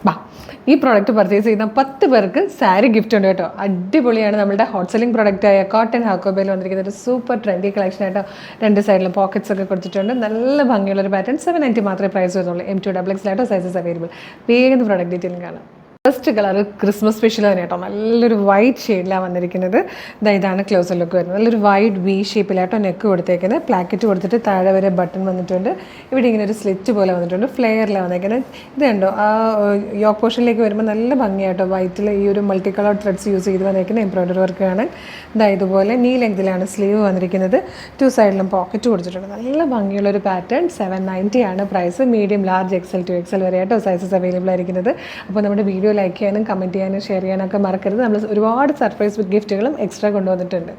ബാ ഈ product purchase ചെയ്യുന്ന 10 പേർക്ക് സാരി ഗിഫ്റ്റ് ഉണ്ട് കേട്ടോ. അടിപൊളിയാണ്. നമ്മുടെ ഹോട്ട് സെല്ലിംഗ് പ്രോഡക്റ്റായ കോട്ടൺ ഹാക്കോബയിൽ വന്നിരിക്കുന്ന ഒരു സൂപ്പർ ട്രെൻഡി കളക്ഷൻ ആയിട്ടോ. രണ്ട് സൈഡിലും പോക്കറ്റ്സ് ഒക്കെ കൊടുത്തിട്ടുണ്ട്. നല്ല ഭംഗിയുള്ളൊരു പാറ്റേൺ. 790 മാത്രമേ പ്രൈസ് വരുന്നുള്ളൂ. M2XX ആയിട്ടോ സൈസസ് അവൈലബിൾ. വേഗം പ്രോഡക്റ്റ് ഡീറ്റെയിലും കാണാം. ഫസ്റ്റ് കളർ ക്രിസ്മസ് സ്പെഷ്യൽ തന്നെ കേട്ടോ. നല്ലൊരു വൈറ്റ് ഷെയ്ഡിലാണ് വന്നിരിക്കുന്നത്. ഇതാണ് ക്ലോസർ ലുക്ക് വരുന്നത്. നല്ലൊരു വൈറ്റ് വി ഷേപ്പിലായിട്ടോ നെക്ക് കൊടുത്തേക്കുന്നത്. പ്ലാക്കറ്റ് കൊടുത്തിട്ട് താഴെ വരെ ബട്ടൺ വന്നിട്ടുണ്ട്. ഇവിടെ ഇങ്ങനെ ഒരു സ്ലിറ്റ് പോലെ വന്നിട്ടുണ്ട്. ഫ്ലെയറിലാണ് വന്നേക്കുന്നത്. ഇത് കണ്ടോ, ആ യോക്ക് പോർഷനിലേക്ക് വരുമ്പോൾ നല്ല ഭംഗിയായിട്ടോ. വൈറ്റിൽ ഈ ഒരു മൾട്ടി കളർ ത്രെഡ്സ് യൂസ് ചെയ്ത് വന്നേക്കുന്ന എംബ്രോയ്ഡറി വർക്ക് കാണാൻ. ഇതുപോലെ നീ ലെങ്തിലാണ് സ്ലീവ് വന്നിരിക്കുന്നത്. 2 സൈഡിലും പോക്കറ്റ് കൊടുത്തിട്ടുണ്ട്. നല്ല ഭംഗിയുള്ളൊരു പാറ്റേൺ. 790 ആണ് price. Medium, large, XL to XL വരെ ആയിട്ടോ സൈസസ് അവൈലബിൾ ആയിരിക്കുന്നത്. അപ്പോൾ നമ്മുടെ വീഡിയോ ലൈക്ക് ചെയ്യാനും കമൻറ്റ് ചെയ്യാനും ഷെയർ ചെയ്യാനൊക്കെ മറക്കരുത്. നമ്മൾ ഒരുപാട് സർപ്രൈസ് ഗിഫ്റ്റുകളും എക്സ്ട്രാ കൊണ്ടുവന്നിട്ടുണ്ട്.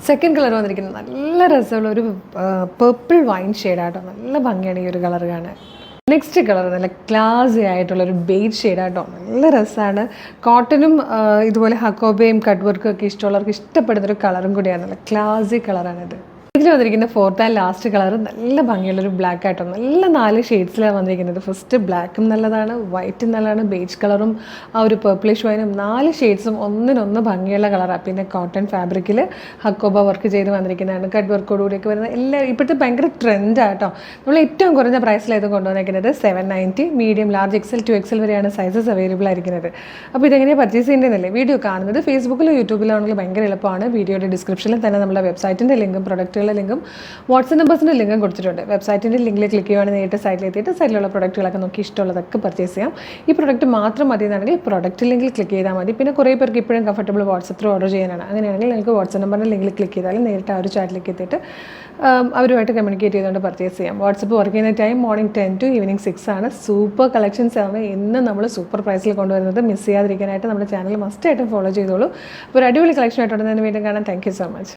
സെക്കൻഡ് കളർ വന്നിരിക്കുന്നത് നല്ല രസമുള്ള ഒരു പേർപ്പിൾ വൈൻ ഷെയ്ഡാട്ടോ. നല്ല ഭംഗിയാണ് ഈ ഒരു കളർ കാണാൻ. നെക്സ്റ്റ് കളർ നല്ല ക്ലാസി ആയിട്ടുള്ളൊരു ബേജ് ഷെയ്ഡാട്ടോ. നല്ല രസമാണ്. കോട്ടനും ഇതുപോലെ ഹക്കോബയും കട്ട് വർക്കും ഒക്കെ ഇഷ്ടമുള്ളവർക്ക് ഇഷ്ടപ്പെടുന്നൊരു കളറും കൂടിയാണ്. നല്ല ക്ലാസി കളറാണിത്. ഇതിൽ വന്നിരിക്കുന്ന ഫോർത്ത് ആൻഡ് ലാസ്റ്റ് കളർ നല്ല ഭംഗിയുള്ളൊരു ബ്ലാക്ക് ആയിട്ടോ. നല്ല 4 ഷെയ്ഡ്സിലാണ് വന്നിരിക്കുന്നത്. ഫസ്റ്റ് ബ്ലാക്കും നല്ലതാണ്, വൈറ്റും നല്ലതാണ്, ബേജ് കളറും ആ ഒരു പേർപ്പിളിഷ് വൈനും 4 ഷെയ്ഡ്സും ഒന്നിനൊന്ന് ഭംഗിയുള്ള കളറാണ്. പിന്നെ കോട്ടൺ ഫാബ്രിക്കിൽ ഹക്കോബ വർക്ക് ചെയ്ത് വന്നിരിക്കുന്നതാണ്. കട്ട് വർക്കോടുകൂടിയൊക്കെ വരുന്നത് എല്ലാം ഇപ്പോഴത്തെ ഭയങ്കര ട്രെൻഡാട്ടോ. നമ്മൾ ഏറ്റവും കുറഞ്ഞ പ്രൈസിലായത് കൊണ്ടുവന്നിരിക്കുന്നത് 790. Medium, large, XL to XL വരെയാണ് സൈസസ് അവൈലബിൾ ആയിരിക്കുന്നത്. അപ്പോൾ ഇതെങ്ങനെയാണ് പർച്ചേസ് ചെയ്യേണ്ടതെന്നല്ലേ വീഡിയോ കാണുന്നത് ഫേസ്ബുക്കിലോ യൂട്യൂബിലോ ആണെങ്കിൽ ഭയങ്കര എളുപ്പമാണ്. വീഡിയോയുടെ ഡിസ്ക്രിപ്ഷനിൽ തന്നെ നമ്മുടെ വെബ്സൈറ്റിൻ്റെ ലിങ്കും പ്രൊഡക്റ്റുകൾ ലിങ്കും വാട്സ്ആപ്പ് നമ്പേഴ്സിൻ്റെ ലിങ്കും കൊടുത്തിട്ടുണ്ട്. വെബ്സൈറ്റിൻ്റെ ലിങ്കിൽ ക്ലിക്ക് ചെയ്യുവാണെങ്കിൽ നേരിട്ട് സൈറ്റിലെത്തിയിട്ട് സൈറ്റിലുള്ള പ്രൊഡക്റ്റുകളൊക്കെ നോക്കി ഇഷ്ടമുള്ളതൊക്കെ പർച്ചേസ് ചെയ്യാം. ഈ പ്രൊഡക്റ്റ് മാത്രം മതി എന്നാണെങ്കിൽ പ്രൊഡക്റ്റ് ലിങ്കിൽ ക്ലിക്ക് ചെയ്താൽ മതി. പിന്നെ കുറേ പേർക്ക് ഇപ്പോഴും കംഫർട്ടബിൾ വാട്സപ്പ് ത്രൂ ഓർഡർ ചെയ്യാനാണ്. അങ്ങനെയാണെങ്കിൽ നിങ്ങൾക്ക് വാട്സ്ആപ്പ് നമ്പറിൻ്റെ ലിങ്കിൽ ക്ലിക്ക് ചെയ്താലും നേരിട്ട് ആ ഒരു ചാറ്റിലേക്ക് എത്തിയിട്ട് അവരുമായിട്ട് കമ്മ്യൂണിക്കേറ്റ് ചെയ്തുകൊണ്ട് പർച്ചേസ് ചെയ്യാം. വാട്സപ്പ് വർക്ക് ചെയ്യുന്ന ടൈം മോർണിംഗ് 10 to ഈവനിങ് 6 ആണ്. സൂപ്പർ കളക്ഷൻസ് ആണ് ഇന്ന് നമ്മൾ സൂപ്പർ പ്രൈസിൽ കൊണ്ടുവരുന്നത്. മിസ് ചെയ്യാതിരിക്കാനായിട്ട് നമ്മുടെ ചാനൽ മസ്റ്റായിട്ടും ഫോളോ ചെയ്തോളൂ. അപ്പോൾ ഒരു അടിപൊളി കളക്ഷൻ ആയിട്ട് ഉടനെ വീണ്ടും കാണാം. Thank you so much.